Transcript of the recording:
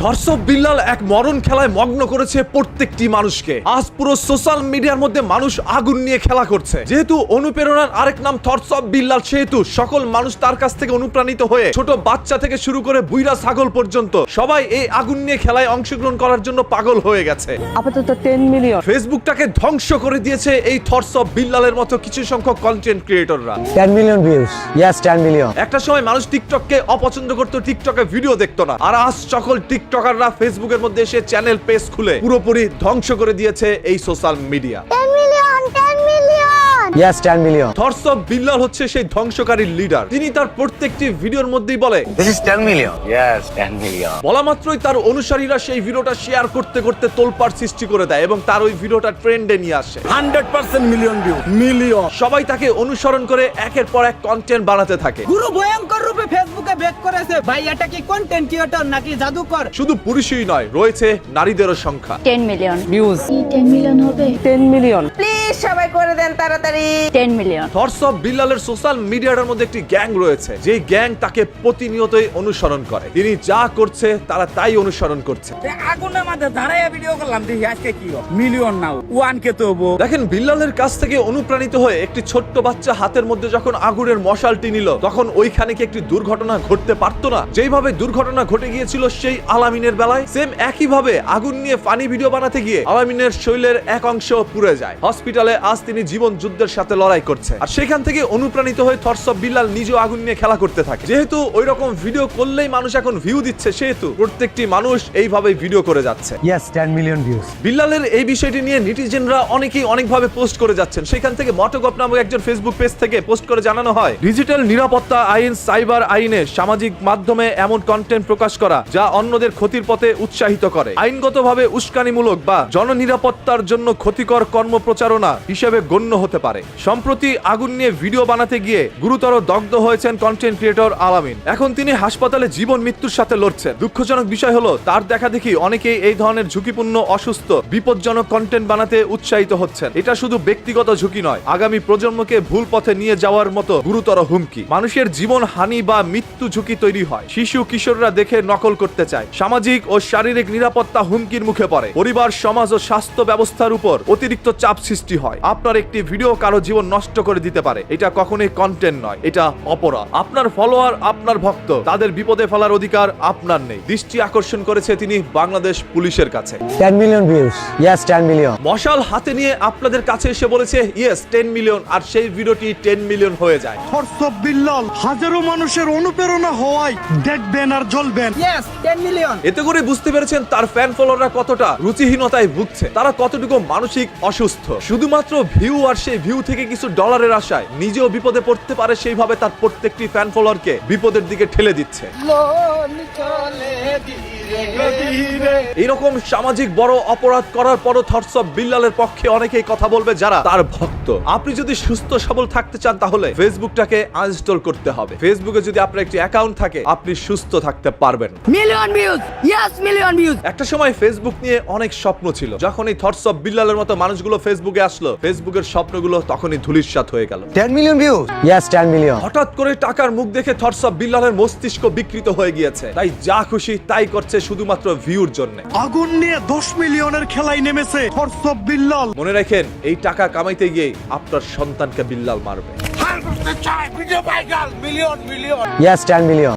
ধর্ষক বিল্লাল এক মরণ খেলায় মগ্ন করেছে প্রত্যেকটি মানুষকে। আজ পুরো সোশ্যাল মিডিয়ার মধ্যে মানুষ আগুন নিয়ে খেলা করছে। যেহেতু অনুপ্রেরণার আরেক নাম ধর্ষক বিল্লাল, সেহেতু সকল মানুষ তার কাছ থেকে অনুপ্রাণিত হয়ে ছোট বাচ্চা থেকে শুরু করে বুইড়া ছাগল পর্যন্ত সবাই এই আগুন নিয়ে খেলায় অংশগ্রহণ করার জন্য পাগল হয়ে গেছে। আপাতত 10 মিলিয়ন। ফেসবুকটাকে ধ্বংস করে দিয়েছে এই ধর্ষক বিল্লালের মতো কিছু সংখ্যক কন্টেন্ট ক্রিয়েটররা। 10 মিলিয়ন ভিউজ। Yes 10 million. একটা সময় মানুষ টিকটককে অপছন্দ করতো, টিকটকে ভিডিও দেখতো না। আর আজ সকল টিকটকাররা ফেসবুকের মধ্যে এসে চ্যানেল পেজ খুলে পুরোপুরি ধ্বংস করে দিয়েছে এই social media. 10 million 10 million. Yes 10 million. ধর্ষক বিল্লাল হচ্ছে সেই ধ্বংসকারীর লিডার। তিনি তার প্রত্যেকটি ভিডিওর মধ্যেই বলে This is 10 million. Yes, 10 million. বলা মাত্রই তার অনুসারীরা সেই ভিডিওটা শেয়ার করতে করতে তোলপাড় সৃষ্টি করে দেয় এবং তার ওই ভিডিওটা ট্রেন্ডে নিয়ে আসে। 100% million view. Million. সবাই তাকে অনুসরণ করে একের পর এক কন্টেন্ট বানাতে থাকে। গুরু ভয়ঙ্কর রূপে ফেসবুকে বেক করেছে। ভাই এটা কি কন্টেন্ট ক্রিয়েটর নাকি জাদুকর? শুধু পুরুষই নয়, রয়েছে নারীদেরও সংখ্যা। 10 মিলিয়ন ভিউজ। 10 মিলিয়ন হবে। 10 মিলিয়ন। প্লিজ সবাই করে দেন তাড়াতাড়ি। 10 মিলিয়ন। ধর্ষক বিল্লালের সোশ্যাল মিডিয়ার মধ্যে একটি গ্যাং রয়েছে, যে গ্যাং তাকে প্রতিনিয়তই অনুসরণ করে। তিনি যা করছে তারা তাই অনুসরণ করছে। আগুনের মধ্যে দাঁড়াইয়া ভিডিও করলাম, দেখি আজকে কি মিলিয়ন নাও 1K তো হবো। দেখেন, বিল্লালের কাছ থেকে অনুপ্রাণিত হয়ে একটি ছোট্ট বাচ্চা হাতের মধ্যে যখন আগুনের মশালটি নিল, তখন ওইখানে কি একটি দুর্ঘটনা ঘটতে পারতো না? যেইভাবে দুর্ঘটনা ঘটে গিয়েছিল সেই আলামিনের বেলায়, সেম একইভাবে আগুন নিয়ে ফানি ভিডিও বানাতে গিয়ে আলামিনের শরীরের এক অংশ পুড়ে যায়। হসপিটালে আজ তিনি জীবন যুদ্ধের সাথে লড়াই করছে। আর সেখান থেকে অনুপ্রাণিত হয়ে ধর্ষক বিল্লাল নিজেও আগুন নিয়ে খেলা করতে থাকে। যেহেতু ওই রকম ভিডিও করলেই মানুষ এখন ভিউ দিচ্ছে, সেহেতু প্রত্যেকটি মানুষ এইভাবে ভিডিও করে যাচ্ছে। Yes 10 million views. বিল্লালের এই বিষয়টি নিয়ে নেটিজেনরা অনেকেই অনেকভাবে পোস্ট করে যাচ্ছেন। সেখান থেকে মটগপ নামক একজন ফেসবুক পেজ থেকে পোস্ট করে জানানো হয়, ডিজিটাল নিরাপত্তা আইন সাইবার আইনে সামাজিক মাধ্যমে এমন কন্টেন্ট প্রকাশ করা যা অন্যদের ক্ষতির পথে উৎসাহিত করে, আইনগতভাবে উস্কানিমূলক বা জননিরাপত্তার জন্য ক্ষতিকর কর্ম প্রচারণা হিসেবে গণ্য হতে পারে। সম্প্রতি আগুন নিয়ে ভিডিও বানাতে গিয়ে গুরুতর দগ্ধ হয়েছেন কন্টেন্ট ক্রিয়েটর আলামিন। এখন তিনি হাসপাতালে জীবন মৃত্যুর সাথে লড়ছেন। দুঃখজনক বিষয় হলো, তার দেখা দেখি অনেকেই এই ধরনের ঝুঁকিপূর্ণ, অসুস্থ, বিপজ্জনক কন্টেন্ট বানাতে উৎসাহিত হচ্ছেন। এটা শুধু ব্যক্তিগত ঝুঁকি নয়, আগামী প্রজন্মকে ভুল পথে নিয়ে যাওয়ার মতো গুরুতর হুমকি। মানুষের জীবন হানি বা মৃত্যু ঝুঁকি তৈরি হয়। শিশু কিশোররা দেখে নকল করতে চায়। সামাজিক ও শারীরিক নিরাপত্তা হুমকির মুখে পড়ে। পরিবার, সমাজ ও স্বাস্থ্য ব্যবস্থার উপর অতিরিক্ত চাপ সৃষ্টি হয়। আপনার একটি ভিডিও কারো জীবন নষ্ট করে দিতে পারে। এটা কখনোই কন্টেন্ট নয়, এটা অপরাধ। আপনার ফলোয়ার, আপনার ভক্ত, তাদের বিপদে ফেলার অধিকার আপনার নেই। দৃষ্টি আকর্ষণ করেছে তিনি বাংলাদেশ পুলিশের কাছে। 10 মিলিয়ন ভিউজ। Yes 10 million. মশাল হাতে নিয়ে আপনাদের কাছে এসে বলেছে ইয়েস 10 মিলিয়ন, আর সেই ভিডিওটি 10 মিলিয়ন হয়ে যায়। ধর্ষক বিল্লাল হাজারো মানুষের অনুপ্রেরণা হওয়ায় দেখবেন আর জ্বলবেন। Yes 10 million. এতে করে বুঝতে পেরেছেন তার ফ্যান ফলোয়াররা কতটা রুচিহীনতায় ভুগছে, তারা কতটুকু মানসিক অসুস্থ। শুধুমাত্র ভিউ আর সেই ভিউ থেকে কিছু ডলারের আশায় নিজেও বিপদে পড়তে পারে, সেইভাবে তার প্রত্যেকটি ফ্যান ফলোয়ারকে বিপদের দিকে ঠেলে দিচ্ছে। এইরকম সামাজিক বড় অপরাধ করার পরও ধর্ষক বিল্লালের পক্ষে অনেকেই কথা বলবে যারা তার ভক্ত। আপনি যদি সুস্থ সবল থাকতে চান, তাহলে ফেসবুকটাকে আনইনস্টল করতে হবে। ফেসবুকে যদি আপনার একটি অ্যাকাউন্ট থাকে, আপনি সুস্থ থাকতে পারবেন। Million views. Yes million views. একটা সময় ফেসবুক নিয়ে অনেক স্বপ্ন ছিল। যখন এই ধর্ষক বিল্লালের মতো মানুষগুলো ফেসবুকে আসলো, ফেসবুকের স্বপ্নগুলো তখনই ধূলিসাৎ হয়ে গেল। 10 মিলিয়ন ভিউজ। Yes 10 million. হঠাৎ করে টাকার মুখ দেখে ধর্ষক বিল্লালের মস্তিষ্ক বিকৃত হয়ে গিয়েছে, তাই যা খুশি তাই করছে শুধুমাত্র ভিউর জন্য। আগুন নিয়ে 10 মিলিয়নের খেলায় নেমেছে ধর্ষক বিল্লাল। মনে রাখেন, এই টাকা কামাইতে গিয়ে আপনার সন্তানকে বিল্লাল মারবে। হার করতে চায় video viral million million. Yes 10 million.